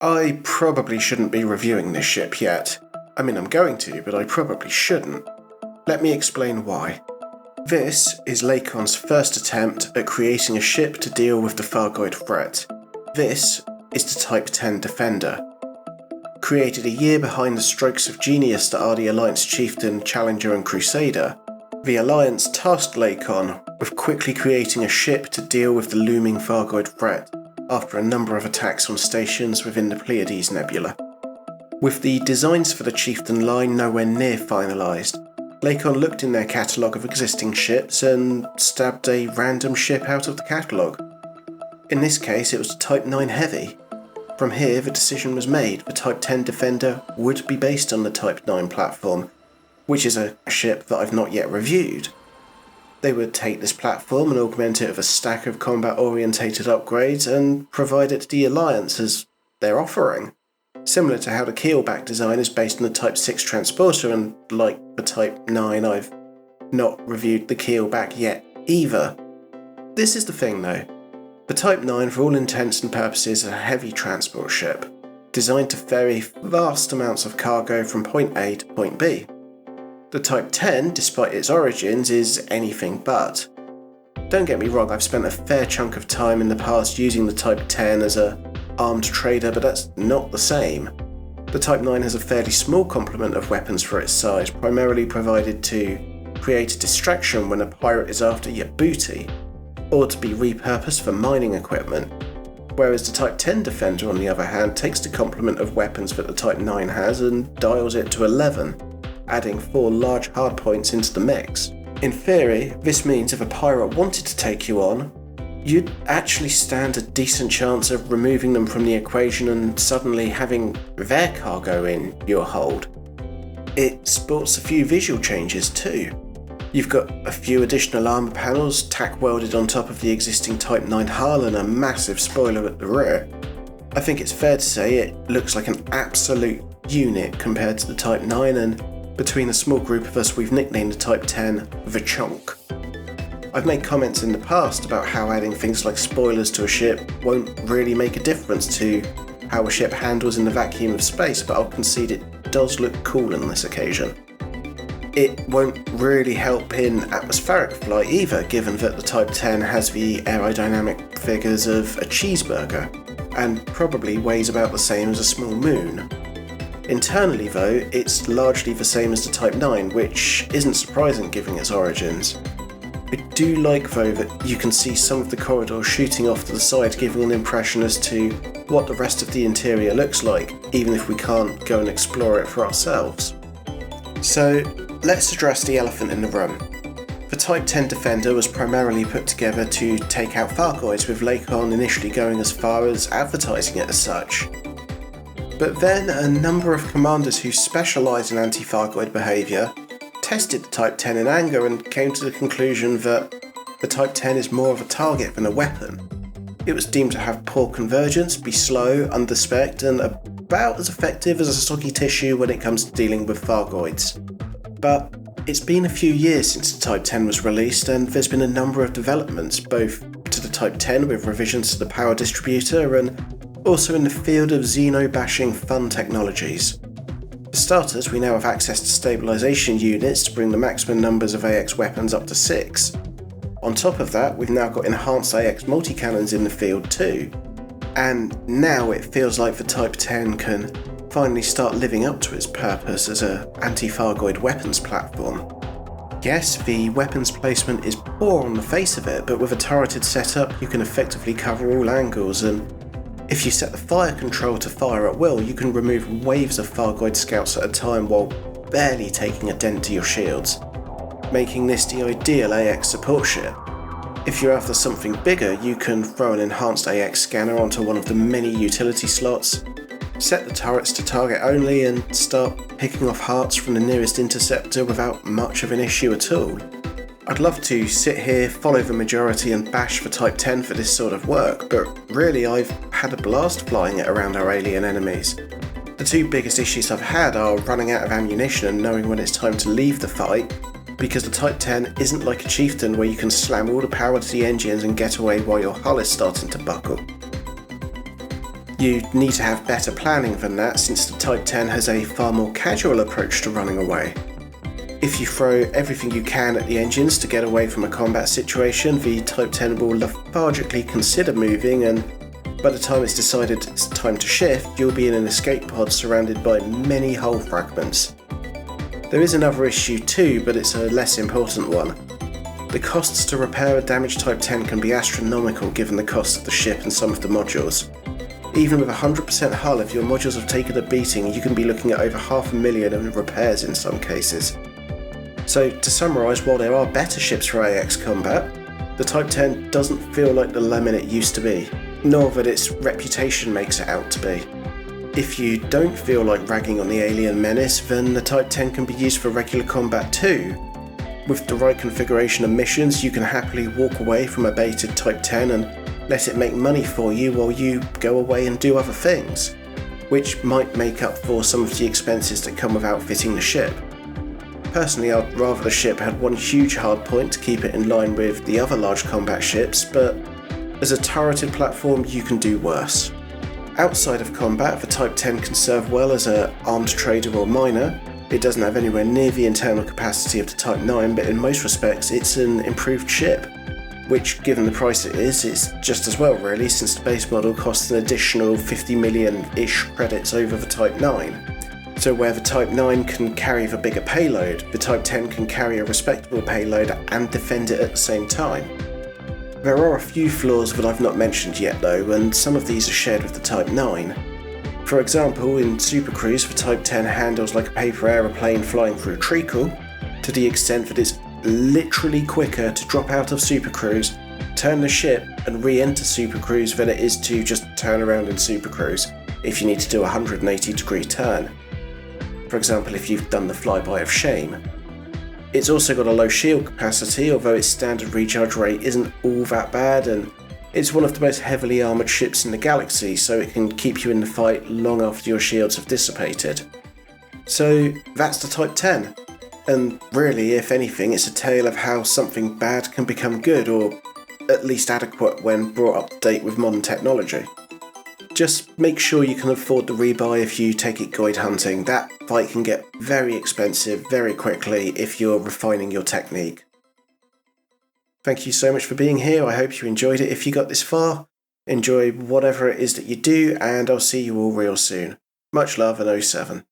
I probably shouldn't be reviewing this ship yet. I mean, I'm going to, but I probably shouldn't. Let me explain why. This is Lakon's first attempt at creating a ship to deal with the Thargoid threat. This is the Type-10 Defender. Created a year behind the strokes of genius that are the Alliance Chieftain, Challenger and Crusader, the Alliance tasked Lakon with quickly creating a ship to deal with the looming Thargoid threat after a number of attacks on stations within the Pleiades Nebula. With the designs for the Chieftain line nowhere near finalised, Lakon looked in their catalogue of existing ships and stabbed a random ship out of the catalogue. In this case it was the Type 9 Heavy. From here the decision was made: the Type 10 Defender would be based on the Type 9 platform, which is a ship that I've not yet reviewed. They would take this platform and augment it with a stack of combat-orientated upgrades and provide it to the Alliance as their offering. Similar to how the keelback design is based on the Type 6 transporter, and like the Type 9, I've not reviewed the keelback yet either. This is the thing though. The Type 9 for all intents and purposes is a heavy transport ship, designed to ferry vast amounts of cargo from point A to point B. The Type 10, despite its origins, is anything but. Don't get me wrong, I've spent a fair chunk of time in the past using the Type 10 as a armed trader, but that's not the same. The Type 9 has a fairly small complement of weapons for its size, primarily provided to create a distraction when a pirate is after your booty, or to be repurposed for mining equipment, whereas the Type 10 Defender on the other hand takes the complement of weapons that the Type 9 has and dials it to 11, adding 4 large hardpoints into the mix. In theory, this means if a pirate wanted to take you on, you'd actually stand a decent chance of removing them from the equation and suddenly having their cargo in your hold. It sports a few visual changes too. You've got a few additional armour panels tack welded on top of the existing Type 9 hull and a massive spoiler at the rear. I think it's fair to say it looks like an absolute unit compared to the Type 9, and between a small group of us we've nicknamed the Type 10 the Chunk. I've made comments in the past about how adding things like spoilers to a ship won't really make a difference to how a ship handles in the vacuum of space, but I'll concede it does look cool on this occasion. It won't really help in atmospheric flight either, given that the Type 10 has the aerodynamic figures of a cheeseburger, and probably weighs about the same as a small moon. Internally though, it's largely the same as the Type 9, which isn't surprising given its origins. I do like though that you can see some of the corridors shooting off to the side, giving an impression as to what the rest of the interior looks like, even if we can't go and explore it for ourselves. So let's address the elephant in the room. The Type 10 Defender was primarily put together to take out Thargoids, with Lakon initially going as far as advertising it as such. But then a number of commanders who specialise in anti-Thargoid behaviour tested the Type 10 in anger and came to the conclusion that the Type 10 is more of a target than a weapon. It was deemed to have poor convergence, be slow, under-spec'd, and about as effective as a soggy tissue when it comes to dealing with Thargoids. But it's been a few years since the Type 10 was released, and there's been a number of developments, both to the Type 10 with revisions to the power distributor and also in the field of xeno-bashing fun technologies. For starters, we now have access to stabilisation units to bring the maximum numbers of AX weapons up to 6. On top of that, we've now got enhanced AX multi-cannons in the field too. And now it feels like the Type 10 can finally start living up to its purpose as an anti-Thargoid weapons platform. Yes, the weapons placement is poor on the face of it, but with a turreted setup you can effectively cover all angles, and if you set the fire control to fire at will, you can remove waves of Thargoid scouts at a time while barely taking a dent to your shields, making this the ideal AX support ship. If you're after something bigger, you can throw an enhanced AX scanner onto one of the many utility slots, set the turrets to target only, and start picking off hearts from the nearest interceptor without much of an issue at all. I'd love to sit here, follow the majority and bash for Type 10 for this sort of work, but really I've had a blast flying it around our alien enemies. The two biggest issues I've had are running out of ammunition and knowing when it's time to leave the fight, because the Type 10 isn't like a Chieftain where you can slam all the power to the engines and get away while your hull is starting to buckle. You need to have better planning than that, since the Type-10 has a far more casual approach to running away. If you throw everything you can at the engines to get away from a combat situation, the Type-10 will lethargically consider moving, and by the time it's decided it's time to shift, you'll be in an escape pod surrounded by many hull fragments. There is another issue too, but it's a less important one. The costs to repair a damaged Type-10 can be astronomical given the cost of the ship and some of the modules. Even with 100% hull, if your modules have taken a beating, you can be looking at over $500,000 in repairs in some cases. So to summarise, while there are better ships for AX combat, the Type-10 doesn't feel like the lemon it used to be, nor that its reputation makes it out to be. If you don't feel like ragging on the alien menace, then the Type-10 can be used for regular combat too. With the right configuration of missions, you can happily walk away from a baited Type-10 and let it make money for you while you go away and do other things, which might make up for some of the expenses that come with outfitting the ship. Personally, I'd rather the ship had one huge hardpoint to keep it in line with the other large combat ships, but as a turreted platform you can do worse. Outside of combat, the Type-10 can serve well as an armed trader or miner. It doesn't have anywhere near the internal capacity of the Type-9, but in most respects it's an improved ship, which, given the price it is just as well really, since the base model costs an additional 50 million-ish credits over the Type-9. So where the Type-9 can carry the bigger payload, the Type-10 can carry a respectable payload and defend it at the same time. There are a few flaws that I've not mentioned yet though, and some of these are shared with the Type-9. For example, in Super Cruise, the Type-10 handles like a paper aeroplane flying through treacle, to the extent that it's literally quicker to drop out of Super Cruise, turn the ship and re-enter Super Cruise than it is to just turn around in Super Cruise if you need to do a 180-degree turn. For example, if you've done the flyby of shame. It's also got a low shield capacity, although its standard recharge rate isn't all that bad, and it's one of the most heavily armoured ships in the galaxy, so it can keep you in the fight long after your shields have dissipated. So that's the Type-10, and really, if anything, it's a tale of how something bad can become good, or at least adequate when brought up to date with modern technology. Just make sure you can afford the rebuy if you take it Goid hunting. That fight can get very expensive very quickly if you're refining your technique. Thank you so much for being here. I hope you enjoyed it. If you got this far, enjoy whatever it is that you do, and I'll see you all real soon. Much love and 07.